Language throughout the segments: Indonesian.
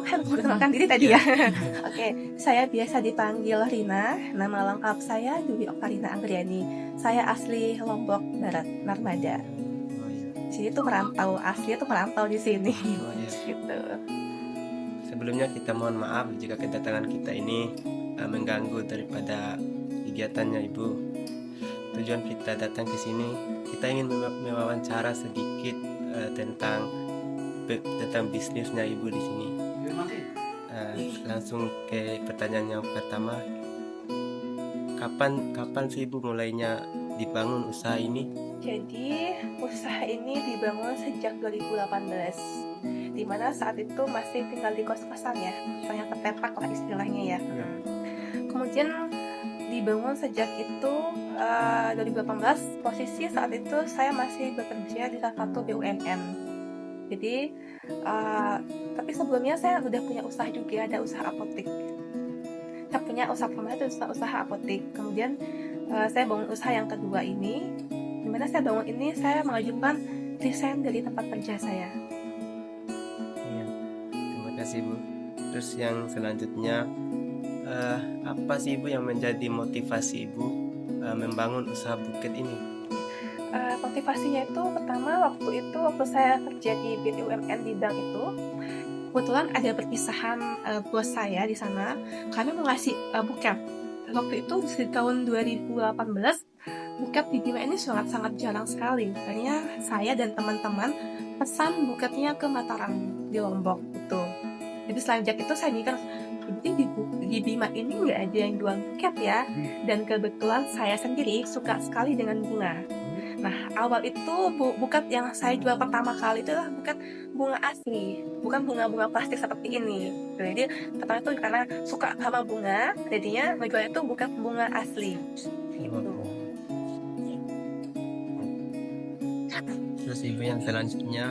Kan perkenalkan diri tadi ya. Oke, saya biasa dipanggil Rina. Nama lengkap saya Dwi Okarina Anggriani. Saya asli Lombok Barat, Narmada. Oh iya. Sini tuh merantau, asli tuh merantau di sini. Oh iya. Gitu. Sebelumnya kita mohon maaf jika kedatangan kita ini mengganggu daripada kegiatannya Ibu. Tujuan kita datang ke sini, kita ingin mewawancara sedikit tentang bisnisnya Ibu di sini. Langsung ke pertanyaan yang pertama. Kapan sih Ibu mulainya dibangun usaha ini? Jadi usaha ini dibangun sejak 2018, dimana saat itu masih tinggal di kos-kosan ya, yang ketepak lah istilahnya ya. Kemudian dibangun sejak itu 2018. Posisi saat itu saya masih bekerja di salah satu BUMN. Jadi tapi sebelumnya saya udah punya usaha juga, ada usaha apotek. Saya punya usaha pertama itu usaha apotek. Kemudian saya bangun usaha yang kedua ini, dimana saya bangun ini saya mengajukan resign dari tempat kerja saya. Iya. Terima kasih Bu. Terus yang selanjutnya, apa sih Ibu yang menjadi motivasi Ibu membangun usaha buket ini? Motivasinya itu pertama waktu saya kerja di BUMN di bank itu, kebetulan ada perpisahan bos saya di sana. Kami mau ngasih buket. Waktu itu di tahun 2018 buket di Bima ini sangat jarang sekali. Makanya saya dan teman-teman pesan buketnya ke Mataram di Lombok gitu. Jadi selanjutnya itu saya mikir, jadi di Bima ini nggak ada yang jual buket ya. Dan kebetulan saya sendiri suka sekali dengan bunga. Nah, awal itu buket yang saya jual pertama kali itu adalah buket bunga asli, bukan bunga-bunga plastik seperti ini. Jadi pertama itu karena suka sama bunga, jadinya menjualnya itu buket bunga asli. Gitu. Terus Ibu yang selanjutnya,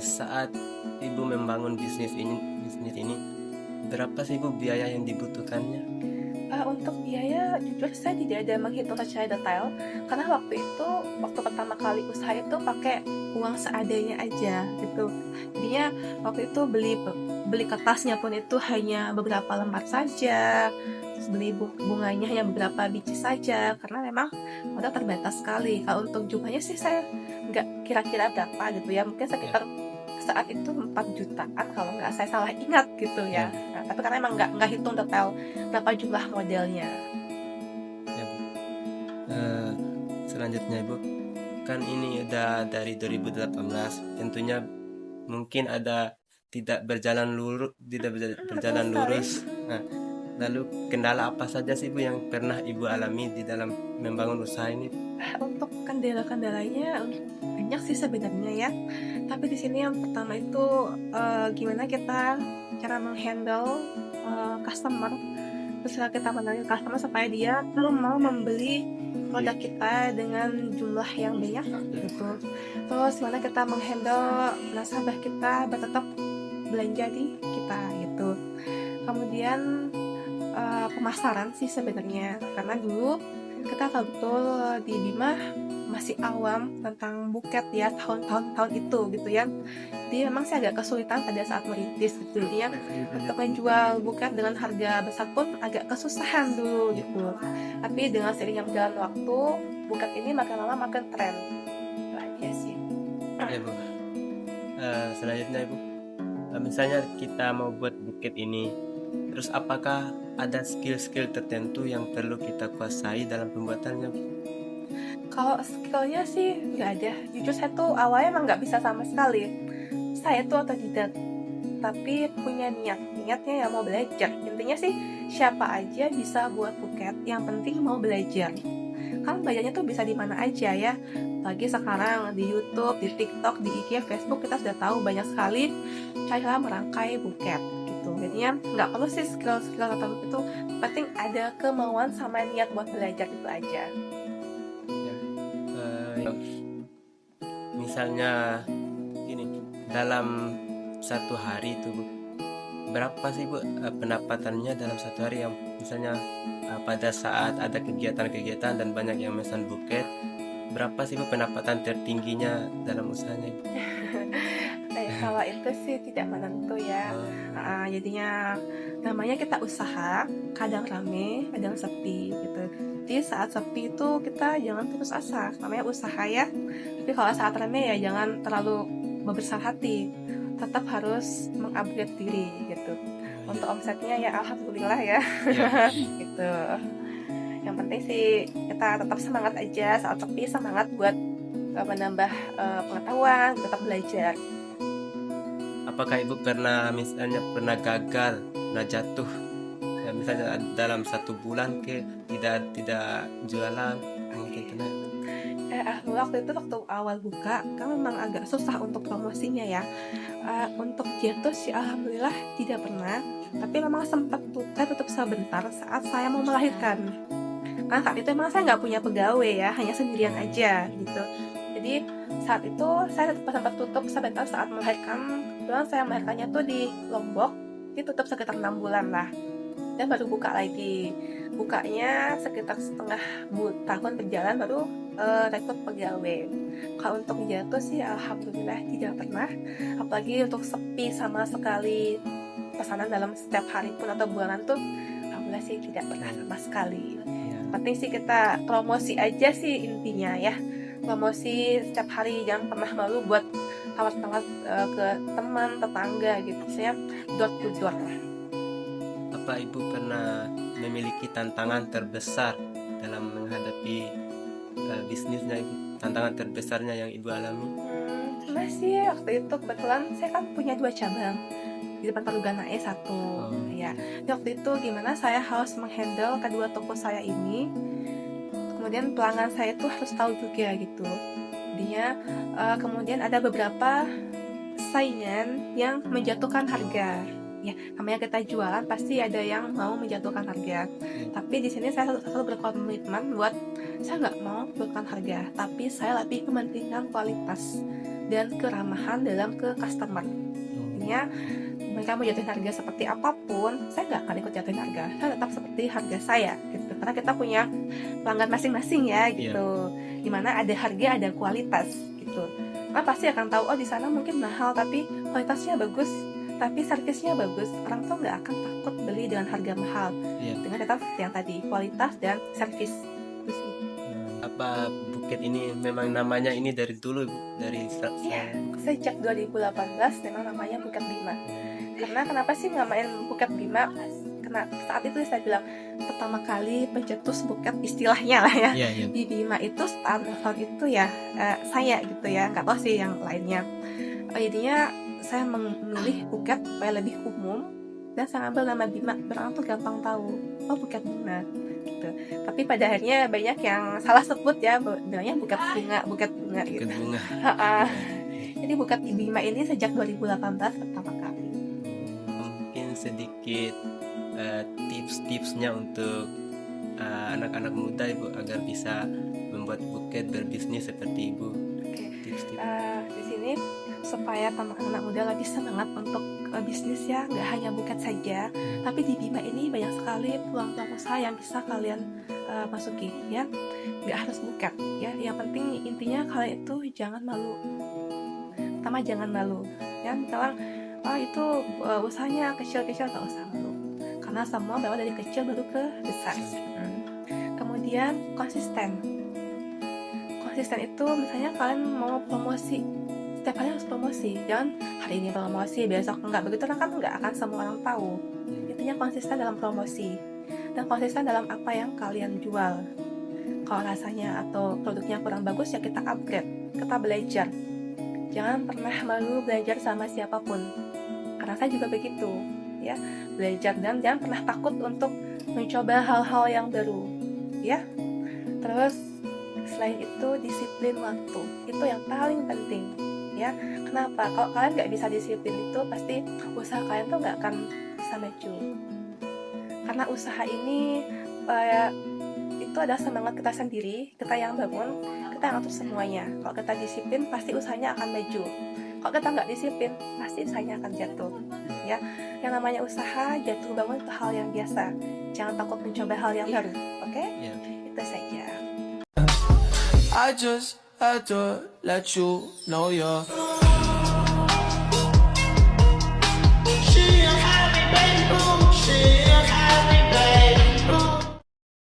saat Ibu membangun bisnis ini, berapa sih Ibu biaya yang dibutuhkannya? Untuk biaya, jujur saya tidak ada menghitung secara detail, karena waktu pertama kali usaha itu pakai uang seadanya aja gitu. Jadinya waktu itu beli kertasnya pun itu hanya beberapa lembar saja, terus beli bunganya hanya beberapa biji saja, karena memang modal terbatas sekali. Kalau untuk jumlahnya sih saya nggak kira-kira berapa gitu ya, mungkin sekitar saat itu 4 jutaan kalau nggak saya salah ingat gitu ya. Nah, tapi karena emang nggak hitung detail berapa jumlah modelnya. Ya, Bu. Selanjutnya Ibu, kan ini udah dari 2018, tentunya mungkin ada tidak berjalan lurus. Nah, lalu kendala apa saja sih Bu yang pernah Ibu alami di dalam membangun usaha ini? Untuk kendala-kendalanya banyak sih sebenarnya ya. Tapi di sini yang pertama itu gimana kita cara menghandle customer, terus kita mengenali customer supaya dia mau membeli produk kita dengan jumlah yang banyak gitu. Terus gimana kita menghandle nasabah kita tetap belanja di kita gitu. Kemudian pemasaran sih sebenarnya, karena dulu kita tahu betul di Bima masih awam tentang buket ya tahun itu gitu ya. Jadi memang saya agak kesulitan pada saat merintis gitu ya, untuk menjual buket dengan harga besar pun agak kesusahan dulu gitu. Tapi dengan seiringnya berjalan waktu, buket ini makin lama makin tren. Itu aja sih. Ya Bu. Selanjutnya Ibu, misalnya kita mau buat buket ini, terus apakah ada skill-skill tertentu yang perlu kita kuasai dalam pembuatannya, Bu? Kalau skillnya sih nggak ada. Jujur saya tuh awalnya emang nggak bisa sama sekali. Saya tuh otodidak, tapi punya niatnya ya mau belajar. Intinya sih siapa aja bisa buat buket, yang penting mau belajar. Kan belajarnya tuh bisa di mana aja ya. Lagi sekarang di YouTube, di TikTok, di IG, Facebook kita sudah tahu banyak sekali cara merangkai buket gitu. Jadinya nggak perlu sih skill tertentu itu, penting ada kemauan sama niat buat belajar itu aja. Misalnya gini, dalam satu hari itu Bu, berapa sih Bu pendapatannya dalam satu hari, yang misalnya pada saat ada kegiatan-kegiatan dan banyak yang memesan buket, berapa sih Bu pendapatan tertingginya dalam usahanya, Bu? Kalau itu sih tidak menentu ya. Jadinya namanya kita usaha, kadang rame, kadang sepi gitu. Jadi saat sepi itu kita jangan putus asa, namanya usaha ya. Tapi kalau saat rame ya jangan terlalu membesar hati, tetap harus mengupgrade diri gitu. Untuk omsetnya ya alhamdulillah ya. Ya. Gitu. Yang penting sih kita tetap semangat aja saat sepi, semangat buat menambah pengetahuan, tetap belajar. Apakah ibu pernah misalnya pernah gagal, pernah jatuh, ya misalnya dalam 1 bulan tidak jualan, mungkin kena. Waktu itu waktu awal buka kan memang agak susah untuk promosinya ya. Untuk jatuh sih alhamdulillah tidak pernah, tapi memang sempat saya tutup sebentar saat saya mau melahirkan. Karena saat itu memang saya nggak punya pegawai ya, hanya sendirian aja gitu. Jadi saat itu saya sempat tutup sebentar saat melahirkan. Kebetulan saya melahirkannya tuh di Lombok, ditutup sekitar 6 bulan lah, dan baru buka lagi. Bukanya sekitar setengah tahun berjalan baru rekrut pegawai. Kalau untuk jatuh sih alhamdulillah tidak pernah, apalagi untuk sepi sama sekali pesanan dalam setiap hari pun atau bulan tuh alhamdulillah sih tidak pernah sama sekali. Penting sih kita promosi aja sih intinya ya, promosi setiap hari, jangan pernah malu buat tawar-tawar ke teman tetangga gitu, saya door to door lah. Apa ibu pernah memiliki tantangan terbesar dalam menghadapi bisnisnya ibu? Tantangan terbesarnya yang ibu alami? Sebenarnya sih waktu itu kebetulan saya kan punya 2 cabang di depan Paruganae 1 ya. Di waktu itu gimana saya harus menghandle kedua toko saya ini, kemudian pelanggan saya itu harus tahu juga gitu. Dia kemudian ada beberapa saingan yang menjatuhkan harga. Ya, namanya kita jualan pasti ada yang mau menjatuhkan harga. Tapi di sini saya selalu berkomitmen buat saya nggak mau menjatuhkan harga, tapi saya lebih mementingkan kualitas dan keramahan dalam ke customer. Intinya mereka mau jatuhin harga seperti apapun, saya nggak akan ikut jatuhin harga. Saya tetap seperti harga saya gitu. Karena kita punya pelanggan masing-masing ya gitu. Dimana ada harga, ada kualitas gitu. Kan pasti akan tahu, oh di sana mungkin mahal tapi kualitasnya bagus, tapi servisnya bagus. Orang tuh nggak akan takut beli dengan harga mahal. Dengan tetap seperti yang tadi, kualitas dan servis. Apa Buket ini memang namanya ini dari dulu dari sejak 2018 memang namanya Buket Bima. Karena kenapa sih namain Buket Bima? Karena saat itu saya bilang pertama kali pencetus buket istilahnya lah ya. Di Bima itu tahun itu ya saya gitu ya, nggak tahu sih yang lainnya. Jadinya saya memilih buket supaya lebih umum dan saya ambil nama Bima, orang tuh gampang tahu, oh Buket Bima gitu. Tapi pada akhirnya banyak yang salah sebut ya, bilangnya buket bunga gitu. Jadi Buket Bima ini sejak 2018 pertama kali. Mungkin sedikit tips-tipsnya untuk anak-anak muda ibu agar bisa membuat buket berbisnis seperti ibu. Tips-tips. Di sini supaya anak-anak muda lebih semangat untuk bisnis ya, nggak hanya buket saja, tapi di Bima ini banyak sekali peluang-peluang usaha yang bisa kalian masuki ya. Nggak harus buket ya, yang penting intinya kalian itu jangan malu. Pertama jangan malu ya, misalnya itu usahanya kecil-kecil, nggak usah malu karena semua bawa dari kecil baru ke besar. Kemudian konsisten itu misalnya kalian mau promosi, setiap hari harus promosi, jangan hari ini promosi besok enggak, begitu kan nggak akan semua orang tahu. Intinya konsisten dalam promosi dan konsisten dalam apa yang kalian jual. Kalau rasanya atau produknya kurang bagus ya kita upgrade, kita belajar. Jangan pernah malu belajar sama siapapun, karena saya juga begitu ya, belajar, dan jangan pernah takut untuk mencoba hal-hal yang baru ya. Terus selain itu disiplin waktu, itu yang paling penting ya. Kenapa? Kalau kalian nggak bisa disiplin itu pasti usaha kalian tuh nggak akan bisa maju. Karena usaha ini itu ada semangat kita sendiri, kita yang bangun, kita yang atur semuanya. Kalau kita disiplin pasti usahanya akan maju. Kalau kita nggak disiplin pasti usahanya akan jatuh ya. Yang namanya usaha jatuh bangun itu hal yang biasa. Jangan takut mencoba hal yang baru. Oke? Itu saja. I just had to let you know you're